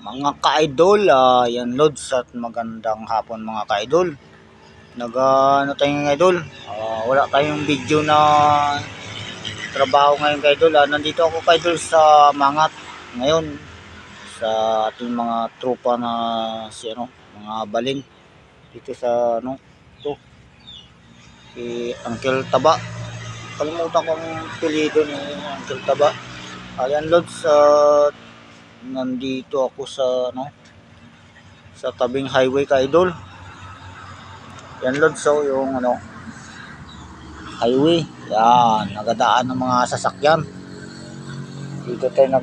Mga ka-idol, yan Lods at magandang hapon mga ka-idol. Ano tayo ngayon idol? Wala tayong video na trabaho ngayon ka-idol. Nandito ako ka-idol sa Mangat ngayon sa ating mga tropa na mga balin dito sa ito, si Uncle Taba. Kalimutan ko ang apelyido ni Uncle Taba. Ayan Lods, nandito ako sa sa tabing highway ka-idol. Yan Lods, so yung highway. Yan, nagadaan ng mga sasakyan. Dito tayo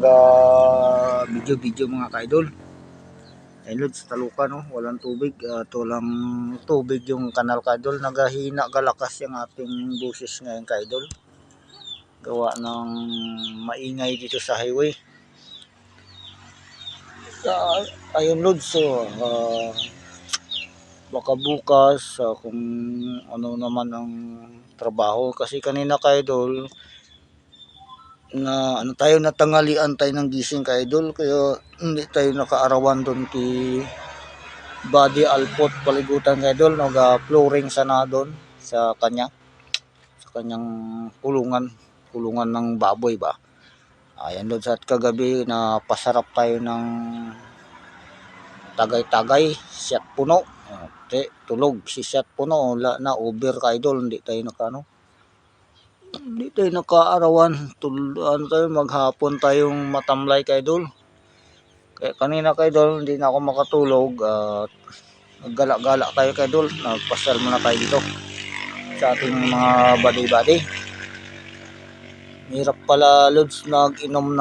video mga ka-idol. Yan Lods, talukan walang tubig. Walang tubig yung kanal ka-idol. Nagahina galakas yung ating busis ngayon ka-idol. Gawa ng maingay dito sa highway. Ayun Lods, so baka bukas kung ano naman ang trabaho, kasi kanina ka-idol na tayo natangalian tayo ng gising ka-idol, kaya hindi tayo nakaarawan doon kay Body Alpot paligutan ka-idol. Nag-flooring sana doon sa kanyang kulungan ng baboy ba. Ayan doon, sa kagabi na pasarap tayo ng tagay-tagay, siyat puno. Tulog si siyat puno, na over ka-idol. Hindi tayo nakaarawan. Tayo maghapon tayong matamlay ka-idol. Kaya kanina ka-idol hindi na ako makatulog at naggala-gala tayo ka-idol. Nagpasal muna tayo dito sa ating mga body. Hirap pala Lods nag-inom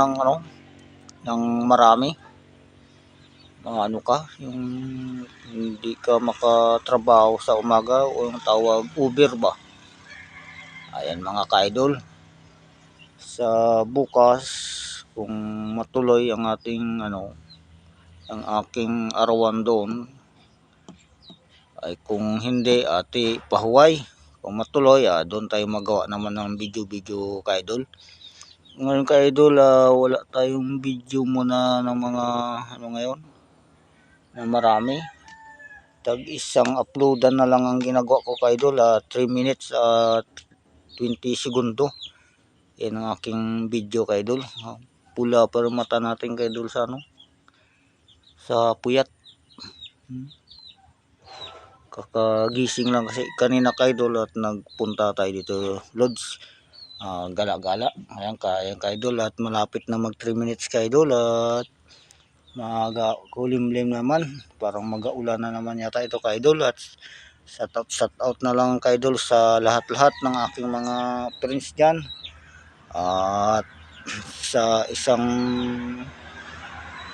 ng marami. Yung hindi ka makatrabaho sa umaga, o yung tawag Uber ba. Ayan mga ka-idol, sa bukas kung matuloy ang aking arawan doon, ay kung hindi pahuway. Kung matuloy, doon tayo magawa naman ng video ka-idol. Ngayon ka-idol, wala tayong video muna ng mga ngayon na marami. Isang uploadan na lang ang ginagawa ko ka-idol, 3 minutes at 20 segundo. Yan ang aking video ka-idol. Pula pa rin mata natin ka-idol sa puyat. Kakagising lang kasi kanina ka-idol at nagpunta tayo dito Lods. Gala-gala. Ayan ka-idol, at malapit na mag 3 minutes ka-idol at kulimlim naman, parang mag-aulan na naman yata ito ka-idol. At shout out na lang ka-idol sa lahat ng aking mga friends dyan, at sa isang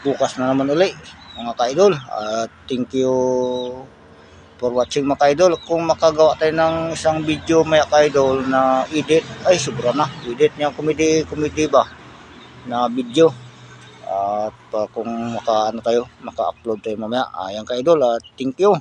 bukas na naman uli mga ka-idol. At thank you for watching mga ka-idol. Kung makagawa tayo ng isang video mga ka-idol na edit, ay sobra na edit niya, comedy ba na video. At kung maka-upload tayo mamaya, ayan ka-idol, at thank you.